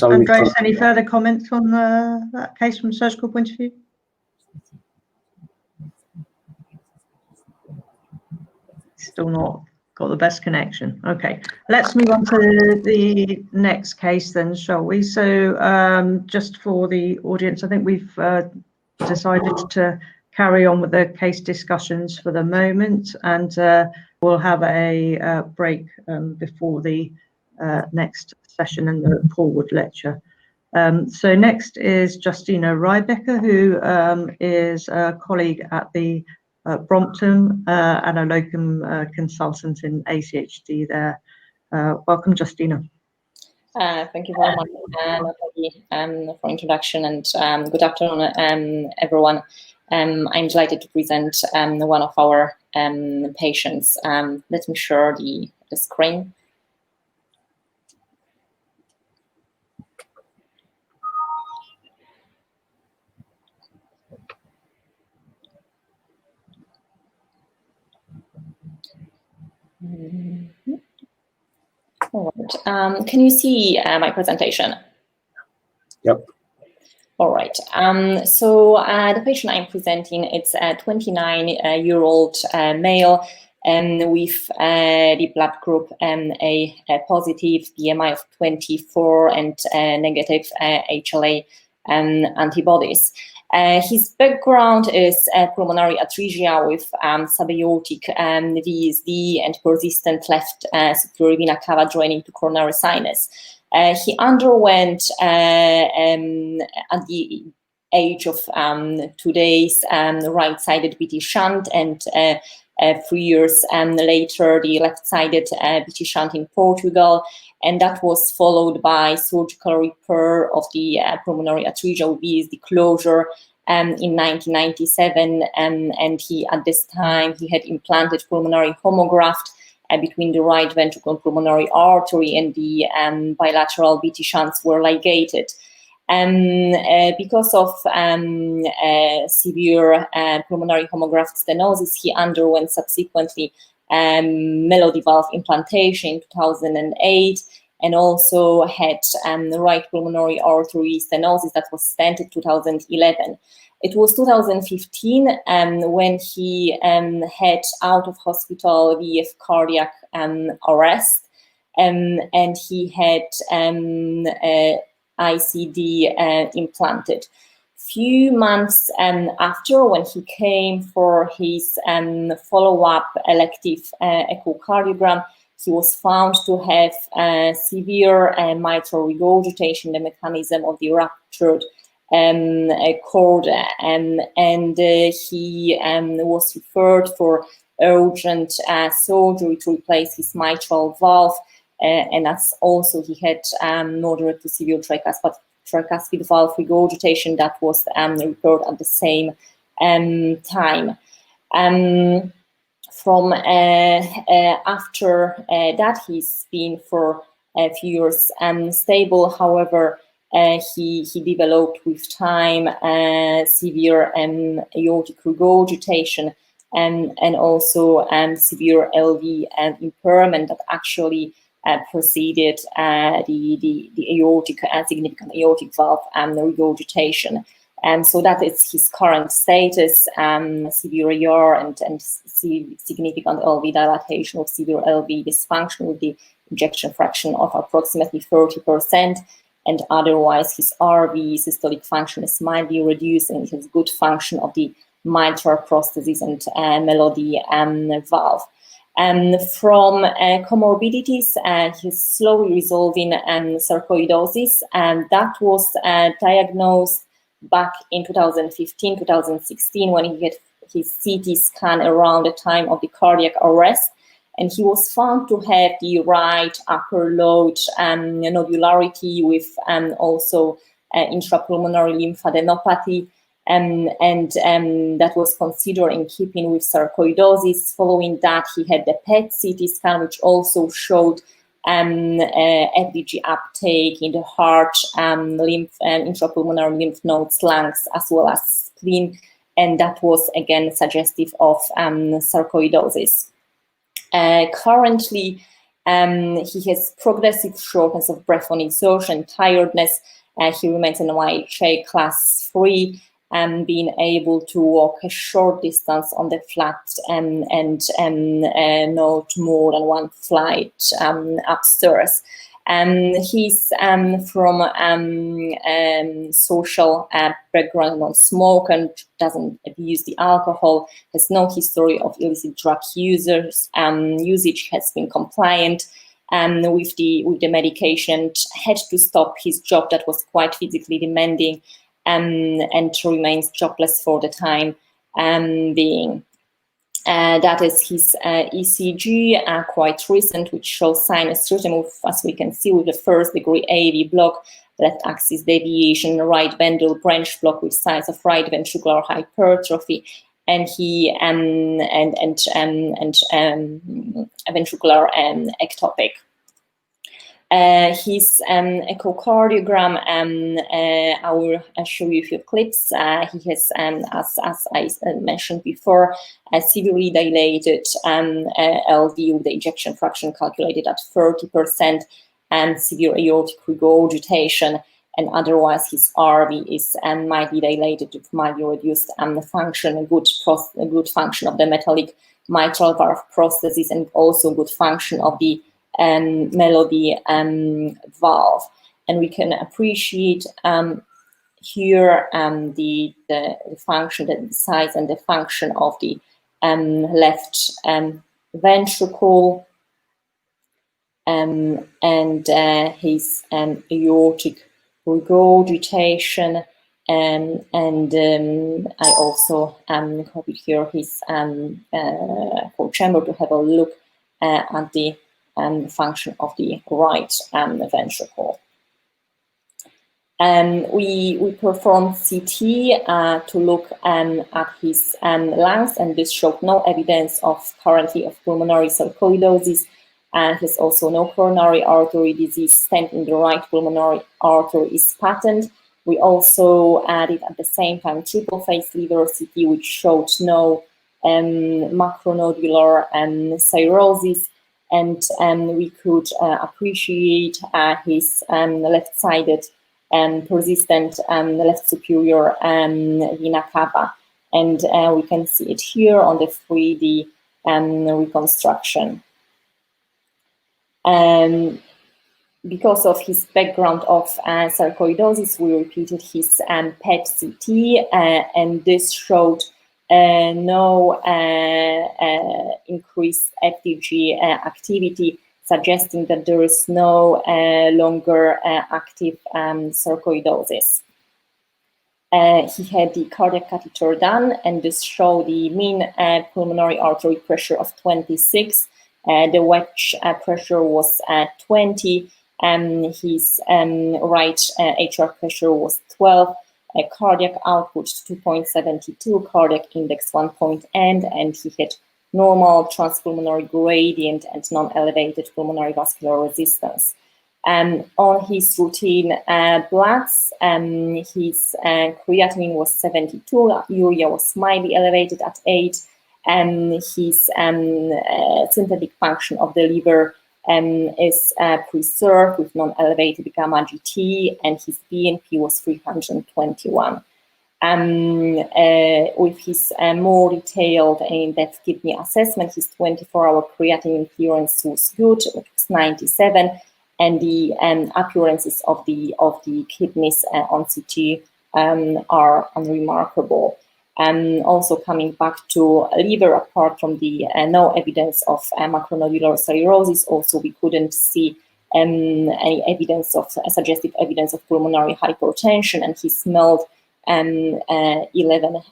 Andreas, any further comments on that case from a surgical point of view? Still not got the best connection. Okay, let's move on to the next case then, shall we? So just for the audience, I think we've decided to carry on with the case discussions for the moment, and we'll have a break before the next session and the forward lecture. So next is Justyna Rybicka, who is a colleague at the Brompton and a locum consultant in ACHD there. Welcome, Justyna. Thank you very much, Natalie, for introduction, and good afternoon, everyone. I'm delighted to present one of our patients. Let me share the screen. All right. Can you see my presentation? Yep. All right. So the patient I'm presenting, it's a 29-year-old male with the blood group A positive, BMI of 24, and negative HLA antibodies. His background is pulmonary atresia with subaortic VSD and persistent left superior vena cava draining to coronary sinus. He underwent at the age of 2 days right-sided BT shunt, and 3 years later the left-sided BT shunt in Portugal, and that was followed by surgical repair of the pulmonary atresia with VSD closure in 1997, and he at this time he had implanted pulmonary homograft between the right ventricle pulmonary artery, and the bilateral BT shunts were ligated. Because of severe pulmonary homograft stenosis, he underwent subsequently melody valve implantation in 2008, and also had the right pulmonary artery stenosis that was stented 2011. It was 2015 when he had out of hospital VF cardiac arrest, and he had ICD implanted. Few months after, when he came for his follow-up elective echocardiogram, he was found to have severe mitral regurgitation, the mechanism of the ruptured cord, and he was referred for urgent surgery to replace his mitral valve, and as also he had moderate to severe tricuspid valve regurgitation that was repaired at the same time. From after that, he's been for a few years stable. However, he developed with time severe aortic regurgitation and also severe LV impairment that actually preceded the aortic significant aortic valve regurgitation. So that is his current status, severe AR and significant LV dilatation of severe LV dysfunction with the ejection fraction of approximately 30%, and otherwise his RV systolic function is mildly reduced, and he has good function of the mitral prosthesis and melody valve. From comorbidities, he's slowly resolving sarcoidosis, and that was diagnosed back in 2015, 2016, when he had his CT scan around the time of the cardiac arrest, and he was found to have the right upper lobe nodularity with also intrapulmonary lymphadenopathy, and that was considered in keeping with sarcoidosis. Following that, he had the PET CT scan, which also showed FDG uptake in the heart, lymph, intrapulmonary lymph nodes, lungs, as well as spleen, and that was again suggestive of sarcoidosis. Currently, He has progressive shortness of breath on exhaustion, tiredness. He remains in YHA class 3, and being able to walk a short distance on the flat and not more than 1 flight upstairs. He's from social background, non-smoker, and doesn't abuse the alcohol, has no history of illicit drug usage, has been compliant with the medication, had to stop his job that was quite physically demanding, and remains jobless for the time being. That is his ECG, quite recent, which shows sinus rhythm, as we can see, with the 1st degree AV block, left axis deviation, right ventral branch block with signs of right ventricular hypertrophy, and he ventricular ectopic. His echocardiogram, I will show you a few clips. He has, as I mentioned before, a severely dilated LV with the ejection fraction calculated at 30%, and severe aortic regurgitation, and otherwise his RV is mildly dilated with mildly reduced function, a good function of the metallic mitral valve prosthesis, and also good function of the melody valve. And we can appreciate here the function, the size and the function of the left ventricle, and his aortic regurgitation, and I also copied here his core chamber to have a look at the function of the right ventricle. We performed CT to look at his lungs, and this showed no evidence currently of pulmonary sarcoidosis, and has also no coronary artery disease. Stent in the right pulmonary artery is patent. We also added at the same time triple phase liver CT, which showed no macronodular cirrhosis, and we could appreciate his left-sided persistent left superior vena cava, and we can see it here on the 3D reconstruction. Because of his background of sarcoidosis, we repeated his PET-CT, and this showed no increased FDG activity, suggesting that there is no longer active sarcoidosis. He had the cardiac catheter done, and this showed the mean pulmonary artery pressure of 26. The wedge pressure was 20, and his right HR pressure was 12. Cardiac output 2.72, cardiac index 1.0, and he had normal transpulmonary gradient and non-elevated pulmonary vascular resistance. On his routine bloods, his creatinine was 72, urea was mildly elevated at 8, and his synthetic function of the liver is preserved with non-elevated gamma GT, and his BNP was 321. With his more detailed and in-depth kidney assessment, his 24-hour creatinine clearance was good, it was 97, and the appearances of the kidneys on CT are unremarkable. Also coming back to liver, apart from the no evidence of macronodular cirrhosis, also we couldn't see any evidence of suggestive evidence of pulmonary hypertension, and he smelled 11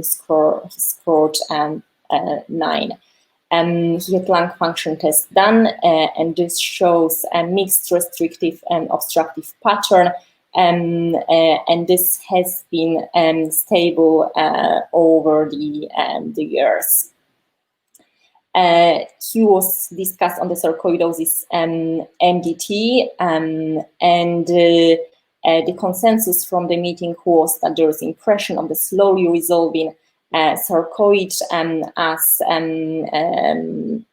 scored 9. He had lung function test done, and this shows a mixed restrictive and obstructive pattern, and this has been stable over the years. He was discussed on the sarcoidosis MDT, and the consensus from the meeting was that there is impression of the slowly resolving sarcoid, as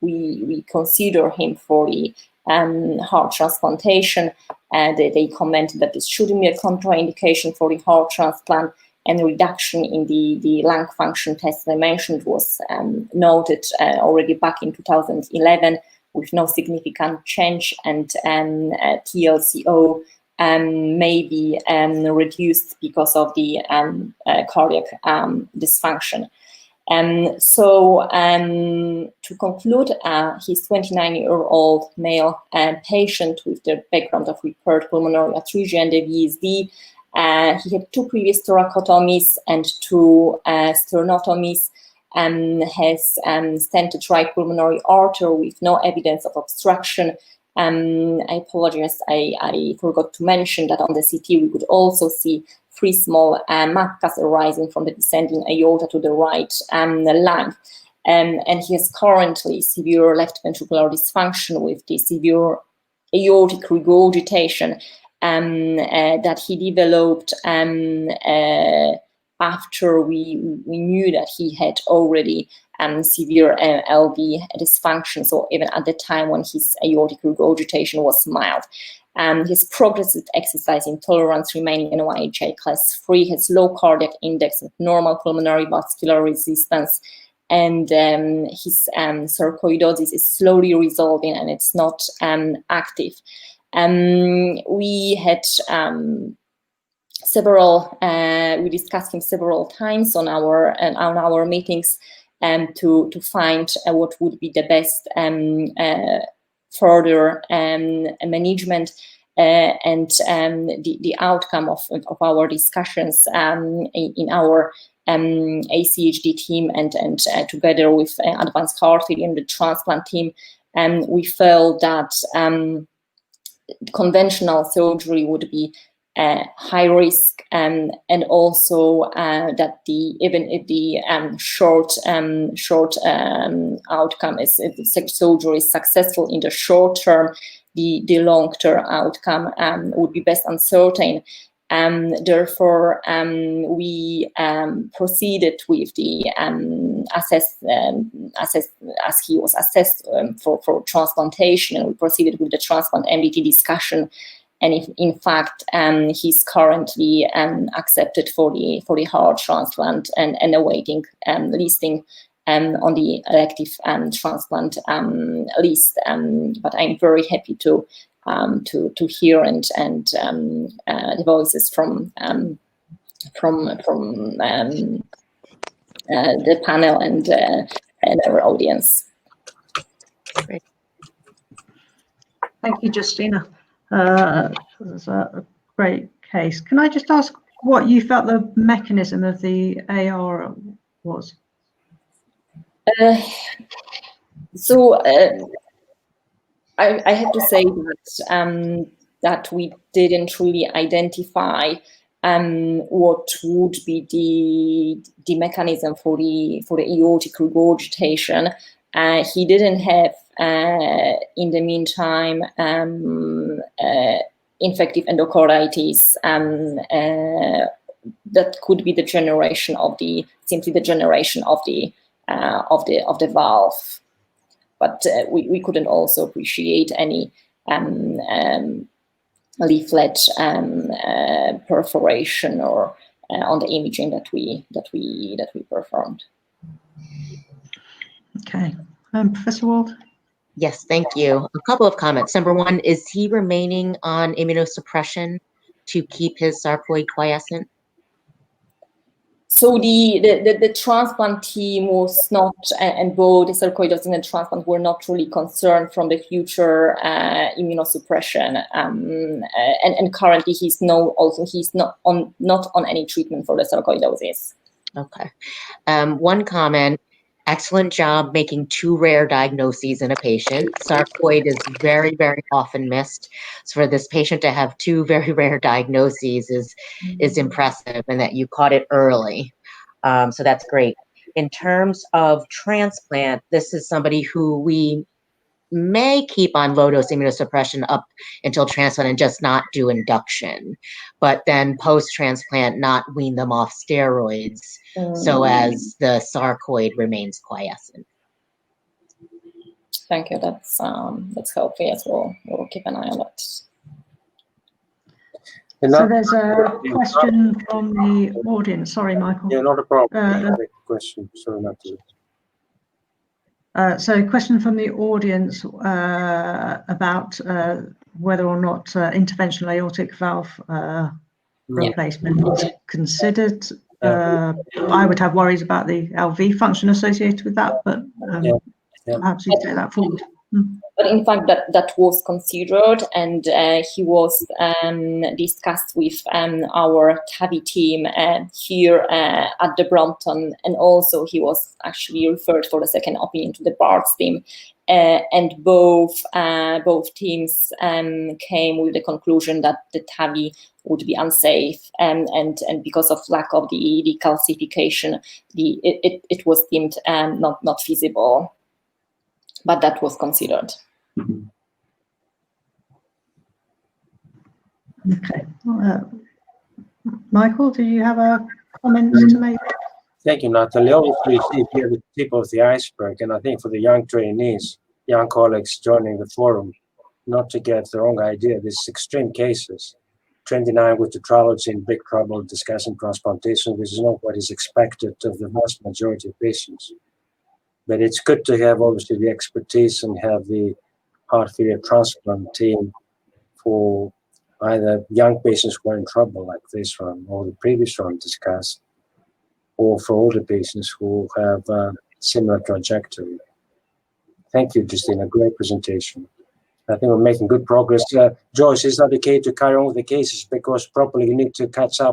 we consider him for the heart transplantation. They commented that this shouldn't be a contraindication for the heart transplant, and reduction in the lung function test I mentioned was noted already back in 2011 with no significant change, and TLCO may be reduced because of the cardiac dysfunction. So to conclude, he's 29-year-old male patient with the background of repaired pulmonary atresia and the VSD. He had 2 previous thoracotomies and 2 sternotomies, has stented right pulmonary artery with no evidence of obstruction. I apologize, I forgot to mention that on the CT we could also see 3 small macas arising from the descending aorta to the right lung. And he has currently severe left ventricular dysfunction with the severe aortic regurgitation that he developed after we knew that he had already severe LV dysfunction, so even at the time when his aortic regurgitation was mild. His progressive exercise intolerance remaining NYHA class 3, has low cardiac index with normal pulmonary vascular resistance, and his sarcoidosis is slowly resolving and it's not active. We had we discussed him several times on our meetings to find what would be the best further management, and the outcome of our discussions in our ACHD team and together with advanced heart failure and the transplant team, we felt that conventional surgery would be high risk, and also that even if the short outcome is, if the surgery is successful in the short term, the long term outcome would be best uncertain. Therefore, we proceeded with the assessed as he was assessed for transplantation, and we proceeded with the transplant MDT discussion. And if, in fact, he's currently accepted for the heart transplant and awaiting listing on the elective transplant list. But I'm very happy to hear and the voices from the panel and our audience. Great. Thank you, Justyna. This is a great case. Can I just ask what you felt the mechanism of the AR was? I have to say that that we didn't really identify what would be the mechanism for the aortic regurgitation. He didn't have in the meantime infective endocarditis. That could be the generation of the valve. But we couldn't also appreciate any leaflet perforation or on the imaging that we performed. Okay, Professor Wald. Yes, thank you. A couple of comments. Number one, is he remaining on immunosuppression to keep his sarcoid quiescent? So the transplant team was not, and both the sarcoidosis and the transplant were not really concerned from the future immunosuppression. And currently he's not on any treatment for the sarcoidosis. Okay. One comment. Excellent job making 2 rare diagnoses in a patient. Sarcoid is very, very often missed. So for this patient to have 2 very rare diagnoses is impressive, and that you caught it early. So that's great. In terms of transplant, this is somebody who we may keep on low-dose immunosuppression up until transplant and just not do induction, but then post-transplant not wean them off steroids so as the sarcoid remains quiescent. Thank you. That's helpful as well. We'll keep an eye on that. So there's a question from the audience. Sorry, Michael. Yeah, not a problem. Question. Sorry, not to. So a question from the audience about whether or not interventional aortic valve replacement is considered. I would have worries about the LV function associated with that, but perhaps you take that forward. But in fact, that was considered, and he was discussed with our TAVI team here at the Brompton, and also he was actually referred for a second opinion to the Barts team, and both teams came with the conclusion that the TAVI would be unsafe, and because of lack of the calcification, it was deemed not feasible. But that was considered. Okay. Michael, do you have a comment to make? Thank you, Natalie. Obviously, you see here the tip of the iceberg, and I think for the young trainees, young colleagues joining the forum, not to get the wrong idea, this is extreme cases. 29 with tetralogy in big trouble discussing transplantation. This is not what is expected of the vast majority of patients. But it's good to have, obviously, the expertise and have the heart failure transplant team for either young patients who are in trouble, like this one, or the previous one discussed, or for older patients who have a similar trajectory. Thank you, Justyna. Great presentation. I think we're making good progress. Joyce, is that okay to carry on with the cases? Because probably you need to catch up with